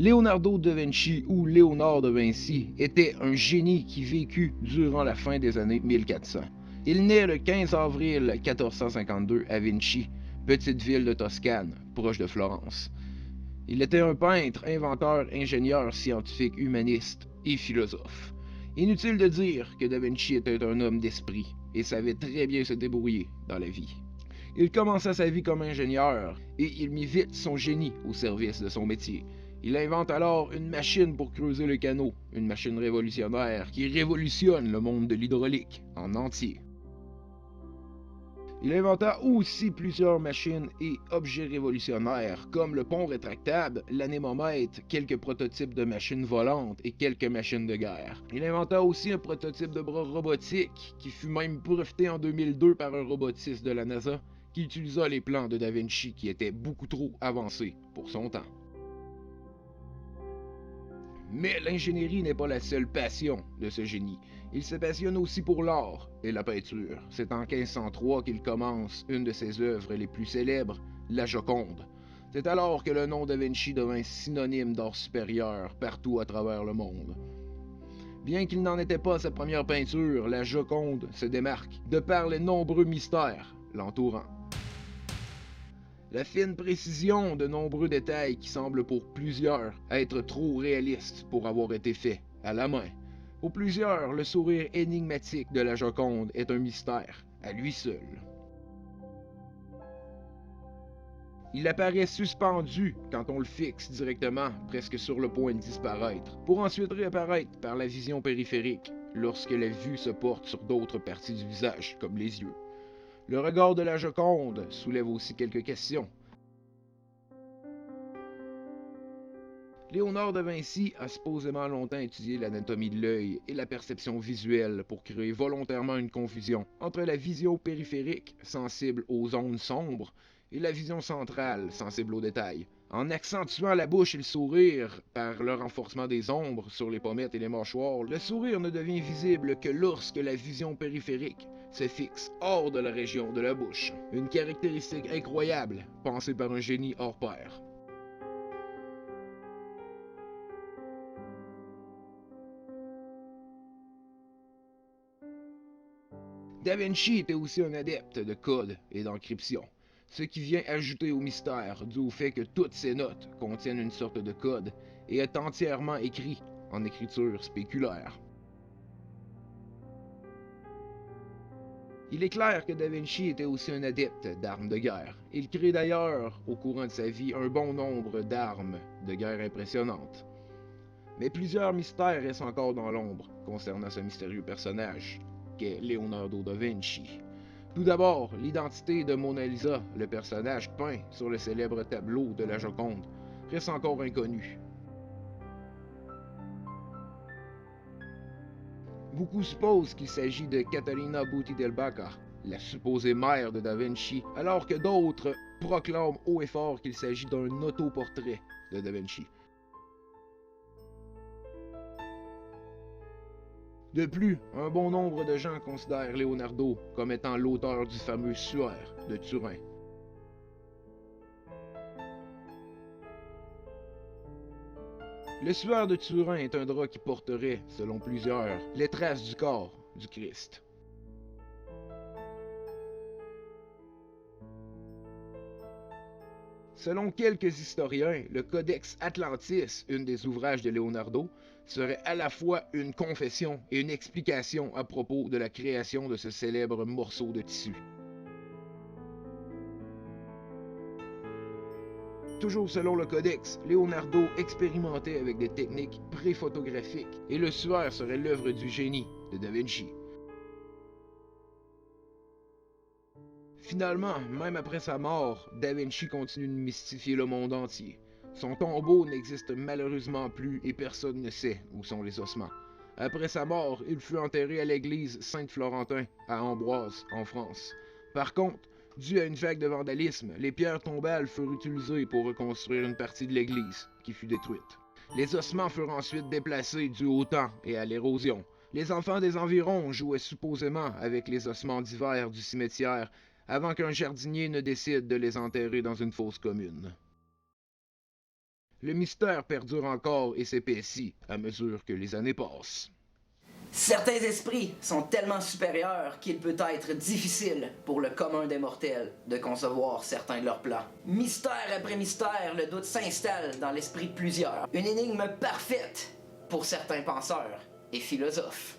Leonardo da Vinci, ou Léonard de Vinci, était un génie qui vécut durant la fin des années 1400. Il naît le 15 avril 1452 à Vinci, petite ville de Toscane, proche de Florence. Il était un peintre, inventeur, ingénieur, scientifique, humaniste et philosophe. Inutile de dire que Da Vinci était un homme d'esprit et savait très bien se débrouiller dans la vie. Il commença sa vie comme ingénieur et il mit vite son génie au service de son métier. Il invente alors une machine pour creuser le canot, une machine révolutionnaire qui révolutionne le monde de l'hydraulique en entier. Il inventa aussi plusieurs machines et objets révolutionnaires, comme le pont rétractable, l'anémomètre, quelques prototypes de machines volantes et quelques machines de guerre. Il inventa aussi un prototype de bras robotique, qui fut même breveté en 2002 par un robotiste de la NASA, qui utilisa les plans de Da Vinci qui étaient beaucoup trop avancés pour son temps. Mais l'ingénierie n'est pas la seule passion de ce génie. Il se passionne aussi pour l'art et la peinture. C'est en 1503 qu'il commence une de ses œuvres les plus célèbres, la Joconde. C'est alors que le nom Da Vinci devint synonyme d'art supérieur partout à travers le monde. Bien qu'il n'en était pas sa première peinture, la Joconde se démarque de par les nombreux mystères l'entourant. La fine précision de nombreux détails qui semblent pour plusieurs être trop réalistes pour avoir été faits à la main. Pour plusieurs, le sourire énigmatique de la Joconde est un mystère à lui seul. Il apparaît suspendu quand on le fixe directement, presque sur le point de disparaître, pour ensuite réapparaître par la vision périphérique, lorsque la vue se porte sur d'autres parties du visage, comme les yeux. Le regard de la Joconde soulève aussi quelques questions. Léonard de Vinci a supposément longtemps étudié l'anatomie de l'œil et la perception visuelle pour créer volontairement une confusion entre la vision périphérique, sensible aux ondes sombres, et la vision centrale, sensible aux détails. En accentuant la bouche et le sourire par le renforcement des ombres sur les pommettes et les mâchoires, le sourire ne devient visible que lorsque la vision périphérique se fixe hors de la région de la bouche. Une caractéristique incroyable, pensée par un génie hors pair. Da Vinci était aussi un adepte de code et d'encryption, ce qui vient ajouter au mystère dû au fait que toutes ces notes contiennent une sorte de code et est entièrement écrit en écriture spéculaire. Il est clair que Da Vinci était aussi un adepte d'armes de guerre. Il crée d'ailleurs, au courant de sa vie, un bon nombre d'armes de guerre impressionnantes. Mais plusieurs mystères restent encore dans l'ombre concernant ce mystérieux personnage qu'est Leonardo da Vinci. Tout d'abord, l'identité de Mona Lisa, le personnage peint sur le célèbre tableau de la Joconde, reste encore inconnue. Beaucoup supposent qu'il s'agit de Catalina Buti del Bacca, la supposée mère de Da Vinci, alors que d'autres proclament haut et fort qu'il s'agit d'un autoportrait de Da Vinci. De plus, un bon nombre de gens considèrent Leonardo comme étant l'auteur du fameux suaire de Turin. Le suaire de Turin est un drap qui porterait, selon plusieurs, les traces du corps du Christ. Selon quelques historiens, le Codex Atlantis, une des ouvrages de Leonardo, serait à la fois une confession et une explication à propos de la création de ce célèbre morceau de tissu. Toujours selon le codex, Leonardo expérimentait avec des techniques pré-photographiques et le suaire serait l'œuvre du génie de Da Vinci. Finalement, même après sa mort, Da Vinci continue de mystifier le monde entier. Son tombeau n'existe malheureusement plus et personne ne sait où sont les ossements. Après sa mort, il fut enterré à l'église Saint-Florentin, à Amboise, en France. Par contre, dû à une vague de vandalisme, les pierres tombales furent utilisées pour reconstruire une partie de l'église, qui fut détruite. Les ossements furent ensuite déplacés dû au temps et à l'érosion. Les enfants des environs jouaient supposément avec les ossements divers du cimetière avant qu'un jardinier ne décide de les enterrer dans une fosse commune. le mystère perdure encore et s'épaissit à mesure que les années passent. Certains esprits sont tellement supérieurs qu'il peut être difficile pour le commun des mortels de concevoir certains de leurs plans. Mystère après mystère, le doute s'installe dans l'esprit de plusieurs. Une énigme parfaite pour certains penseurs et philosophes.